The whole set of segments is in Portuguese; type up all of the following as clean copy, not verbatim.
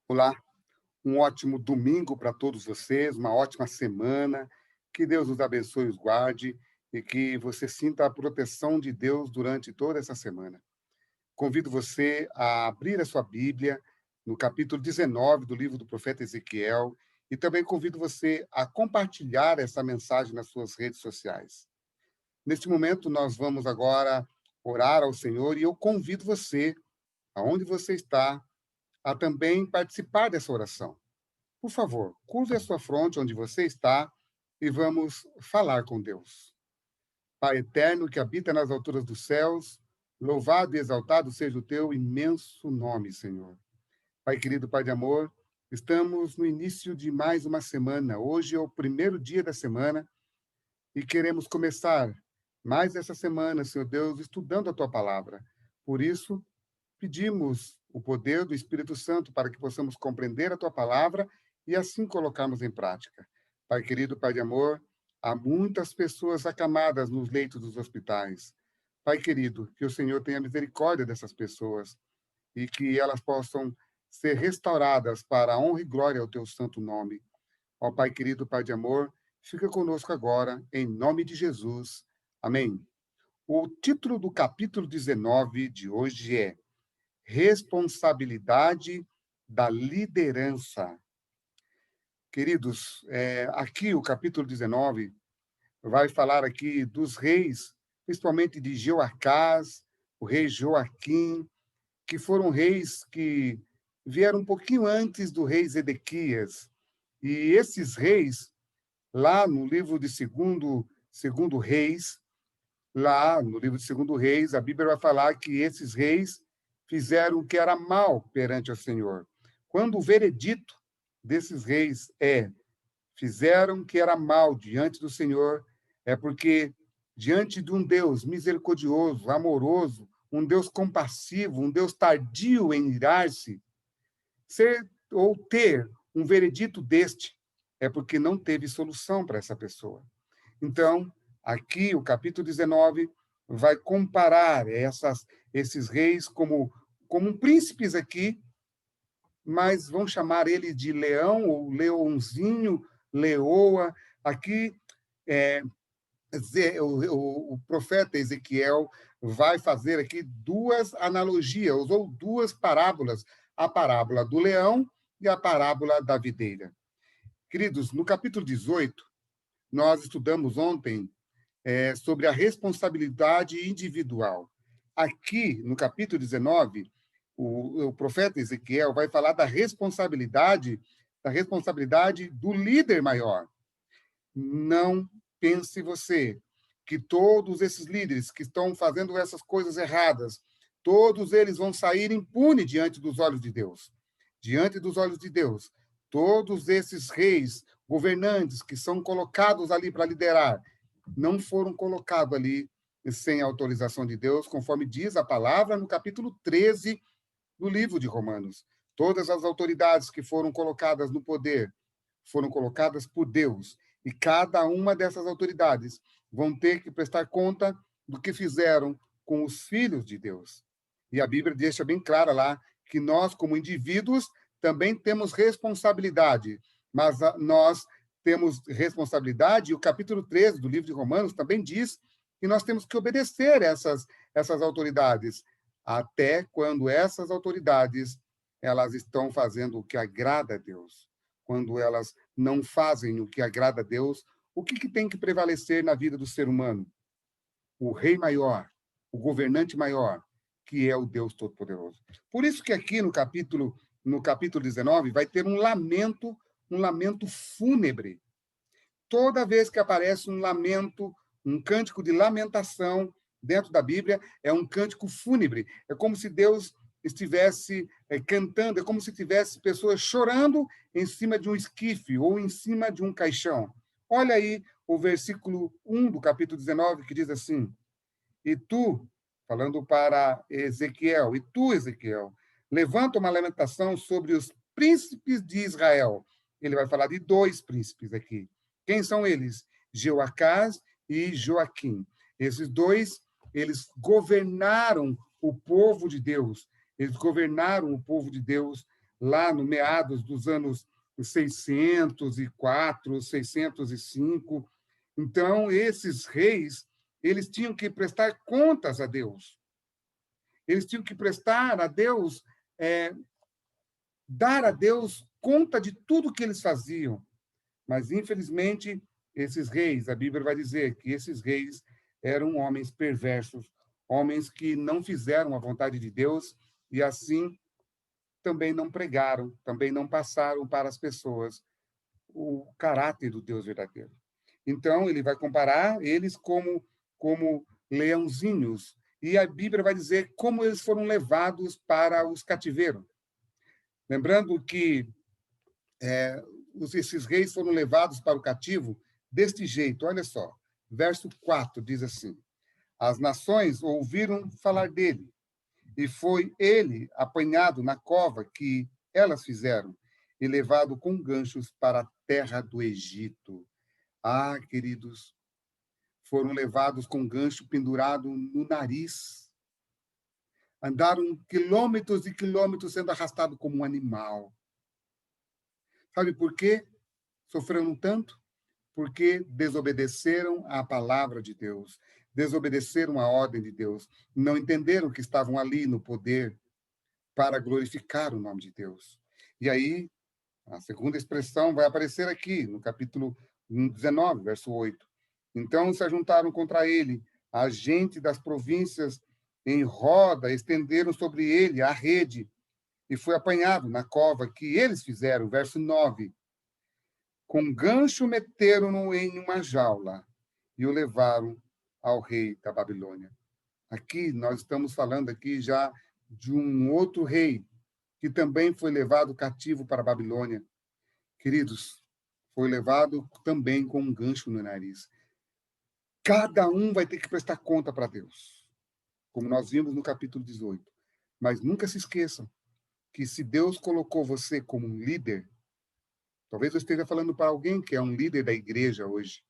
Olá, um ótimo domingo para todos vocês, uma ótima semana. Que Deus os abençoe e os guarde e que você sinta a proteção de Deus durante toda essa semana. Convido você a abrir a sua Bíblia no capítulo 19 do livro do profeta Ezequiel e também convido você a compartilhar essa mensagem nas suas redes sociais. Neste momento, nós vamos agora orar ao Senhor e eu convido você, aonde você está, a também participar dessa oração. Por favor, curve a sua fronte onde você está e vamos falar com Deus. Pai eterno que habita nas alturas dos céus, louvado e exaltado seja o teu imenso nome, Senhor. Pai querido, Pai de amor, estamos no início de mais uma semana. Hoje é o primeiro dia da semana e queremos começar mais essa semana, Senhor Deus, estudando a tua palavra. Por isso, pedimos o poder do Espírito Santo para que possamos compreender a tua palavra e assim colocarmos em prática. Pai querido, Pai de amor, há muitas pessoas acamadas nos leitos dos hospitais. Pai querido, que o Senhor tenha misericórdia dessas pessoas e que elas possam ser restauradas para a honra e glória ao teu santo nome. Ó Pai querido, Pai de amor, fica conosco agora, em nome de Jesus. Amém. O título do capítulo 19 de hoje é Responsabilidade da liderança. Queridos, aqui o capítulo 19 vai falar aqui dos reis, principalmente de Jeoacás, o rei Joaquim, que foram reis que vieram um pouquinho antes do rei Zedequias. E esses reis, lá no livro de segundo Reis, lá no livro de Segundo Reis, a Bíblia vai falar que esses reis fizeram o que era mal perante o Senhor. Quando o veredito desses reis fizeram o que era mal diante do Senhor, é porque diante de um Deus misericordioso, amoroso, um Deus compassivo, um Deus tardio em irar-se, ser ou ter um veredito deste é porque não teve solução para essa pessoa. Então, aqui o capítulo 19 vai comparar esses reis como príncipes aqui, mas vão chamar ele de leão ou leãozinho, leoa. Aqui, é, o profeta Ezequiel vai fazer aqui duas analogias, ou duas parábolas, a parábola do leão e a parábola da videira. Queridos, no capítulo 18, nós estudamos ontem sobre a responsabilidade individual. Aqui, no capítulo 19, o profeta Ezequiel vai falar da responsabilidade do líder maior. Não pense você que todos esses líderes que estão fazendo essas coisas erradas, todos eles vão sair impunes diante dos olhos de Deus. Diante dos olhos de Deus, todos esses reis, governantes que são colocados ali para liderar, não foram colocados ali sem autorização de Deus, conforme diz a palavra no capítulo 13 do livro de Romanos. Todas as autoridades que foram colocadas no poder foram colocadas por Deus, e cada uma dessas autoridades vão ter que prestar conta do que fizeram com os filhos de Deus. E a Bíblia deixa bem clara lá que nós, como indivíduos, também temos responsabilidade, mas nós temos responsabilidade, e o capítulo 13 do livro de Romanos também diz que nós temos que obedecer essas autoridades, até quando essas autoridades elas estão fazendo o que agrada a Deus. Quando elas não fazem o que agrada a Deus, o que tem que prevalecer na vida do ser humano? O rei maior, o governante maior, que é o Deus Todo-Poderoso. Por isso que aqui no capítulo 19 vai ter um lamento fúnebre. Toda vez que aparece um lamento, um cântico de lamentação dentro da Bíblia, é um cântico fúnebre. É como se Deus estivesse cantando, é como se tivesse pessoas chorando em cima de um esquife ou em cima de um caixão. Olha aí o versículo 1 do capítulo 19, que diz assim: E tu, falando para Ezequiel, e tu, Ezequiel, levanta uma lamentação sobre os príncipes de Israel. Ele vai falar de dois príncipes aqui. Quem são eles? Jeoacás e Joaquim. Esses dois, eles governaram o povo de Deus. Eles governaram o povo de Deus lá no meados dos anos 604, 605. Então, esses reis, eles tinham que prestar contas a Deus. Eles tinham que prestar a Deus, dar a Deus conta de tudo que eles faziam. Mas, infelizmente, esses reis, a Bíblia vai dizer que esses reis eram homens perversos, homens que não fizeram a vontade de Deus e, assim, também não pregaram, também não passaram para as pessoas o caráter do Deus verdadeiro. Então, ele vai comparar eles como leãozinhos. E a Bíblia vai dizer como eles foram levados para os cativeiros. Lembrando que esses reis foram levados para o cativo deste jeito, olha só. Verso 4 diz assim: as nações ouviram falar dele, e foi ele apanhado na cova que elas fizeram, e levado com ganchos para a terra do Egito. Ah, queridos, foram levados com gancho pendurado no nariz. Andaram quilômetros e quilômetros sendo arrastados como um animal. Sabe por quê sofreram tanto? Porque desobedeceram à palavra de Deus, desobedeceram à ordem de Deus, não entenderam que estavam ali no poder para glorificar o nome de Deus. E aí, a segunda expressão vai aparecer aqui, no capítulo 19, verso 8. Então se ajuntaram contra ele a gente das províncias em roda, estenderam sobre ele a rede, e foi apanhado na cova que eles fizeram, verso 9. Com gancho meteram-no em uma jaula e o levaram ao rei da Babilônia. Aqui nós estamos falando aqui já de um outro rei que também foi levado cativo para a Babilônia. Queridos, foi levado também com um gancho no nariz. Cada um vai ter que prestar conta para Deus, como nós vimos no capítulo 18. Mas nunca se esqueçam que se Deus colocou você como um líder, talvez eu esteja falando para alguém que é um líder da igreja hoje,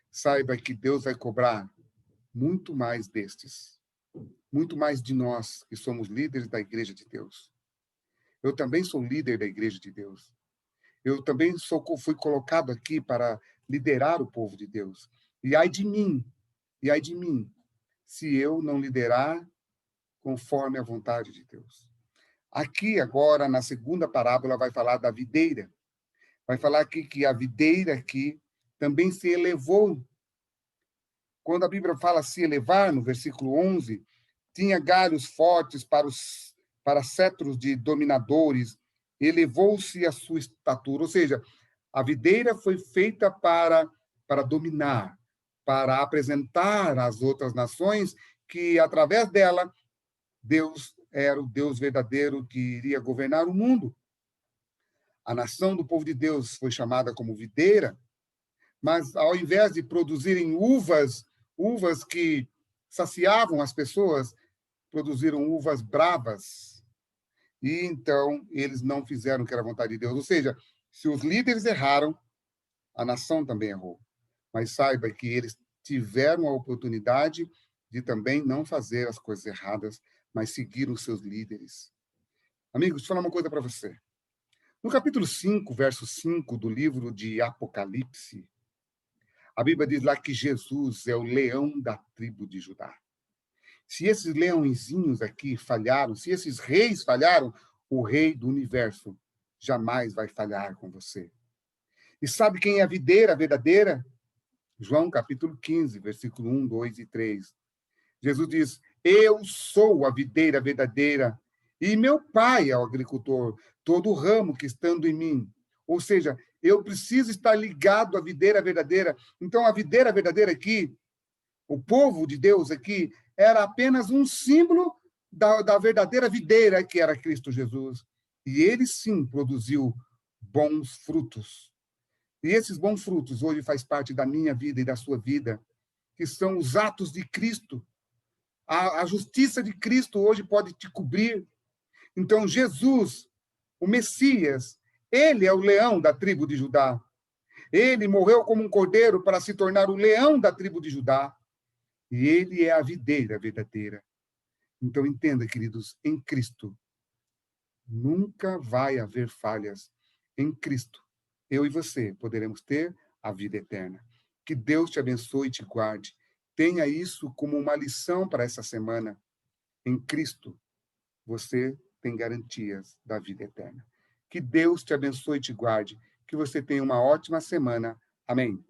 saiba que Deus vai cobrar muito mais destes, muito mais de nós que somos líderes da igreja de Deus. Eu também sou líder da igreja de Deus. Eu também fui colocado aqui para liderar o povo de Deus. E ai de mim, se eu não liderar conforme a vontade de Deus. Aqui, agora, na segunda parábola, vai falar da videira. Vai falar aqui que a videira aqui também se elevou. Quando a Bíblia fala se elevar, no versículo 11, tinha galhos fortes para cetros de dominadores, elevou-se a sua estatura. Ou seja, a videira foi feita para dominar, para apresentar às outras nações que, através dela, Deus era o Deus verdadeiro que iria governar o mundo. A nação do povo de Deus foi chamada como videira, mas ao invés de produzirem uvas que saciavam as pessoas, produziram uvas bravas. E então eles não fizeram o que era a vontade de Deus. Ou seja, se os líderes erraram, a nação também errou. Mas saiba que eles tiveram a oportunidade de também não fazer as coisas erradas, mas seguir os seus líderes. Amigos, deixa eu falar uma coisa para você. No capítulo 5, verso 5 do livro de Apocalipse, a Bíblia diz lá que Jesus é o leão da tribo de Judá. Se esses leõezinhos aqui falharam, se esses reis falharam, o rei do universo jamais vai falhar com você. E sabe quem é a videira verdadeira? João capítulo 15, versículo 1, 2 e 3. Jesus diz: eu sou a videira verdadeira e meu pai é o agricultor, todo ramo que estando em mim. Ou seja, eu preciso estar ligado à videira verdadeira. Então, a videira verdadeira aqui, o povo de Deus aqui, era apenas um símbolo da verdadeira videira que era Cristo Jesus. E ele sim produziu bons frutos. E esses bons frutos hoje faz parte da minha vida e da sua vida, que são os atos de Cristo. A justiça de Cristo hoje pode te cobrir. Então, Jesus, o Messias, ele é o leão da tribo de Judá. Ele morreu como um cordeiro para se tornar o leão da tribo de Judá. E ele é a videira verdadeira. Então, entenda, queridos, em Cristo, Nunca vai haver falhas. Em Cristo, eu e você poderemos ter a vida eterna. Que Deus te abençoe e te guarde. Tenha isso como uma lição para essa semana. Em Cristo, você tem garantias da vida eterna. Que Deus te abençoe e te guarde. Que você tenha uma ótima semana. Amém.